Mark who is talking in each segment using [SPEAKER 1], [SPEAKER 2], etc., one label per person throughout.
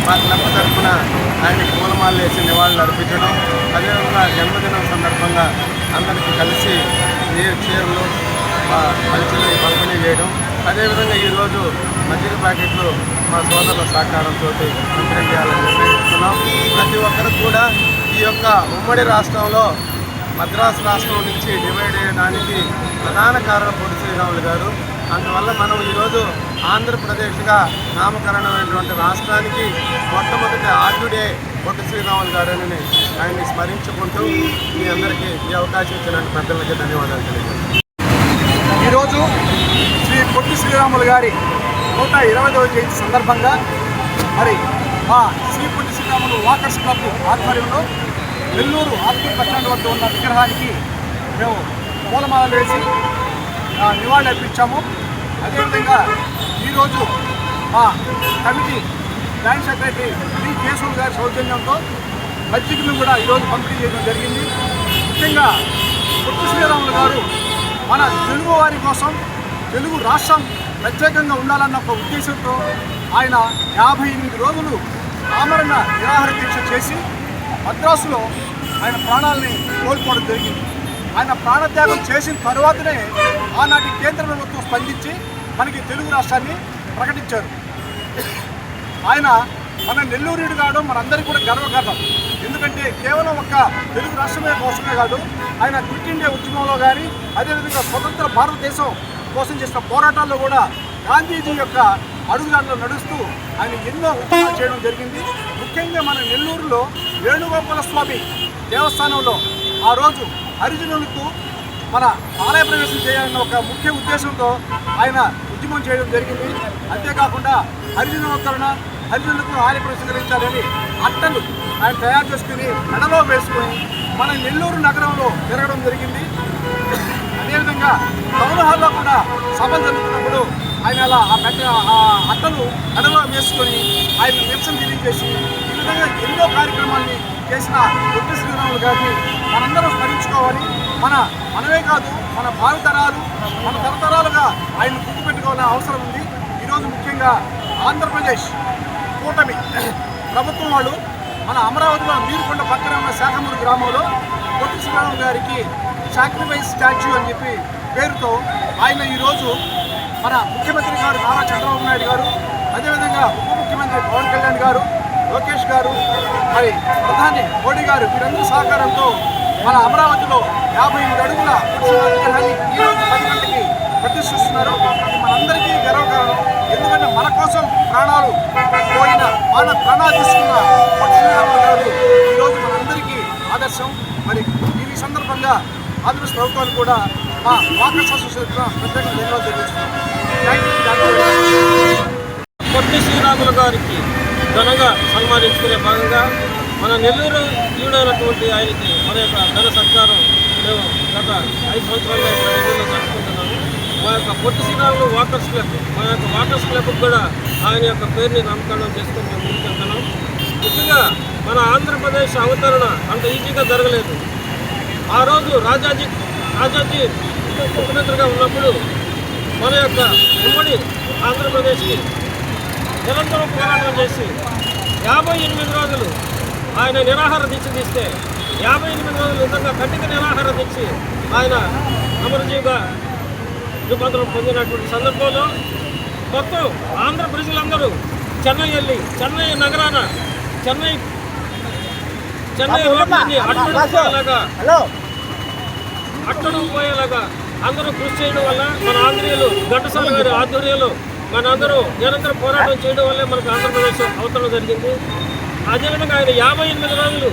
[SPEAKER 1] మా క్లబ్ తరఫున ఆయన పూలమాలలు వేసి నివాళులు అర్పించడం, అదేవిధంగా జన్మదినం సందర్భంగా అందరికీ కలిసి చీరలు పంచులు పంపిణీ చేయడం, అదేవిధంగా ఈరోజు మజ్జిగ ప్యాకెట్లు మా సోదరుల సహకారంతో పంపిణీ చేయాలని నిర్ణయిస్తున్నాం. ప్రతి ఒక్కరు కూడా ఈ యొక్క ఉమ్మడి రాష్ట్రంలో మద్రాసు రాష్ట్రం నుంచి డివైడ్ అయ్యడానికి ప్రధాన కారణం పొట్టి శ్రీరాములు గారు. అందువల్ల మనం ఈరోజు ఆంధ్రప్రదేశ్గా నామకరణమైనటువంటి రాష్ట్రానికి మొట్టమొదటి ఆర్యుడే పొట్టి శ్రీరాములు గారని ఆయన్ని స్మరించుకుంటూ మీ అందరికీ ఈ అవకాశం ఇచ్చినట్టు పెద్దలకి ధన్యవాదాలు తెలియజేస్తాను.
[SPEAKER 2] ఈరోజు శ్రీ పొట్టి శ్రీరాములు గారి 120వ జయంతి సందర్భంగా మా శ్రీ పొట్టి శ్రీరాములు వాకర్స్ క్లబ్ ఆధ్వర్యంలో నెల్లూరు ఆర్పీ బస్టాండ్ వద్ద ఉన్న విగ్రహానికి మేము పూలమాలలు వేసి నివాళులు అర్పించాము. అదేవిధంగా ఈరోజు మా committee joint secretary Shri Keshavulu గారి సౌజన్యంతో మజ్జిగను కూడా ఈరోజు పంపిణీ చేయడం జరిగింది. ముఖ్యంగా పొట్టి శ్రీరాములు గారు మన తెలుగు వారి కోసం తెలుగు రాష్ట్రం ప్రత్యేకంగా ఉండాలన్న ఒక ఉద్దేశంతో ఆయన 58 రోజులు ఆమరణ నిరాహార దీక్ష చేసి మద్రాసులో ఆయన ప్రాణాలని కోల్పోవడం జరిగింది. ఆయన ప్రాణత్యాగం చేసిన తర్వాతనే ఆనాటి కేంద్ర ప్రభుత్వం స్పందించి మనకి తెలుగు రాష్ట్రాన్ని ప్రకటించారు. ఆయన మన నెల్లూరుడు కావడం మనందరికీ కూడా గర్వకారణం. ఎందుకంటే కేవలం ఒక్క తెలుగు రాష్ట్రమే కోసమే కాదు, ఆయన క్విట్ ఇండియా ఉద్యమంలో కానీ అదేవిధంగా స్వతంత్ర భారతదేశం కోసం చేసిన పోరాటాల్లో కూడా గాంధీజీ యొక్క అడుగుజాడలో నడుస్తూ ఆయన ఎన్నో ఉద్యమాలు చేయడం జరిగింది. ముఖ్యంగా మన నెల్లూరులో వేణుగోపాల స్వామి దేవస్థానంలో ఆ రోజు హరిజనులకు మన ఆలయ ప్రవేశం చేయాలన్న ఒక ముఖ్య ఉద్దేశంతో ఆయన ఉద్యమం చేయడం జరిగింది. అంతేకాకుండా హరిజనోత్తరణ హరిజనులకు ఆలయ ప్రవేశం కలిగించాలని అట్టలు ఆయన తయారు చేసుకుని మెడలో వేసుకొని మన నెల్లూరు నగరంలో తిరగడం జరిగింది. అదేవిధంగా టౌన్ హాల్లో కూడా సభలు జరుగుతున్నప్పుడు ఆయన అలా ఆ అట్టలు మెడలో వేసుకొని ఆయన నిరసన తెలియజేసి ఈ విధంగా ఎన్నో కార్యక్రమాల్ని చేసిన పొట్టి శ్రీరాములు గారిని మనందరం స్మరించుకోవాలి. మనమే కాదు, మన భావితరాలు మన తరతరాలుగా ఆయన గుర్తుపెట్టుకోవాలని అవసరం ఉంది. ఈరోజు ముఖ్యంగా ఆంధ్రప్రదేశ్ కూటమి ప్రభుత్వం వాళ్ళు మన అమరావతిలో మీరుకొండ పక్కన ఉన్న శాఖమూరు గ్రామంలో పొట్టి శ్రీరాములు గారికి సాక్రిఫైస్ స్టాచ్యూ అని చెప్పి పేరుతో ఆయన ఈరోజు మన ముఖ్యమంత్రి గారు నారా చంద్రబాబు నాయుడు గారు, అదేవిధంగా ఉప ముఖ్యమంత్రి పవన్ కళ్యాణ్ గారు, లోకేష్ గారు, ప్రధాని మోడీ గారు వీరందరూ సహకారంతో మన అమరావతిలో 58 అడుగుల విగ్రహాన్ని ఈరోజు 10 గంటలకి ప్రతిష్ఠిస్తున్నారు. ఇది మనందరికీ గర్వకారణం. ఎందుకంటే మన కోసం ప్రాణాలు పోయిన ప్రాణాలు తీసుకున్న పొట్టి శ్రీరాములు గారు ఈరోజు మనందరికీ ఆదర్శం. ఈ సందర్భంగా ఆంధ్రప్రదేశ్ ప్రభుత్వాలు కూడా మా వాకర్స్ అసోసియేషన్ ప్రత్యేకంగా ధన్యవాదాలు తెలియజేస్తున్నాం.
[SPEAKER 3] పొట్టి శ్రీరాములు గారికి ఘనంగా సన్మానించుకునే భాగంగా మన నెల్లూరు ఈడైనటువంటి ఆయనకి మన యొక్క ఘన సత్కారం మేము గత 5 సంవత్సరాలుగా ఇక్కడ నెల్లూరులో జరుపుకుంటున్నాము. మా యొక్క Potti Sriramulu walkers club walkers క్లబ్కి కూడా ఆయన యొక్క పేరుని నామకరణం చేసుకొని మేము ముందుకెళ్తున్నాం. ముఖ్యంగా మన ఆంధ్రప్రదేశ్ అవతరణ అంత ఈజీగా జరగలేదు. ఆ రోజు రాజాజీ ముఖ్యమంత్రిగా ఉన్నప్పుడు మన యొక్క ఉమ్మడి ఆంధ్రప్రదేశ్కి నిరంతరం పోరాటం చేసి 58 రోజులు ఆయన నిరాహార దీక్ష తీస్తే 58 రోజులు నిజంగా కఠిన నిరాహార దీక్ష ఆయన అమరజీవిగా రూపాంతరం పొందినటువంటి సందర్భంలో మొత్తం ఆంధ్ర ప్రజలందరూ చెన్నై వెళ్ళి చెన్నై నగరాన చెన్నై రోడ్లని అట్టడుగు పోయేలాగా అందరూ కృషి చేయడం వల్ల మన ఆంధ్రీయులు ఘంటసాల గారి ఆధ్వర్యంలో మనందరూ నిరంతరం పోరాటం చేయడం వల్లే మనకు ఆంధ్రప్రదేశ్ అవతరణ జరిగింది. అదేవిధంగా ఆయన 58 రోజులు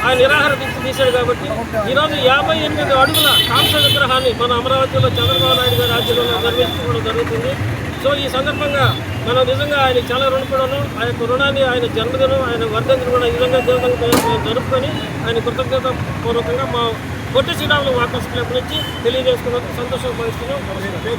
[SPEAKER 3] ఆయన నిరాహార దీక్ష తీశాడు కాబట్టి ఈరోజు 58 అడుగుల కాంస్య విగ్రహాన్ని మన అమరావతిలో చంద్రబాబు నాయుడు గారి ఆధ్వర్యంలో నిర్వహించుకోవడం జరుగుతుంది. సో ఈ సందర్భంగా మనం నిజంగా ఆయనకి చాలా రుణపడను. ఆ యొక్క రుణాన్ని ఆయన జన్మదినం ఆయన వర్ధంతిని కూడా ఈ విధంగా జరుపుకొని ఆయన కృతజ్ఞత పూర్వకంగా మా పొట్టి శ్రీరాములు వాకర్స్ క్లబ్ నుంచి తెలియజేసుకున్నందుకు సంతోషం భావిస్తున్నాం.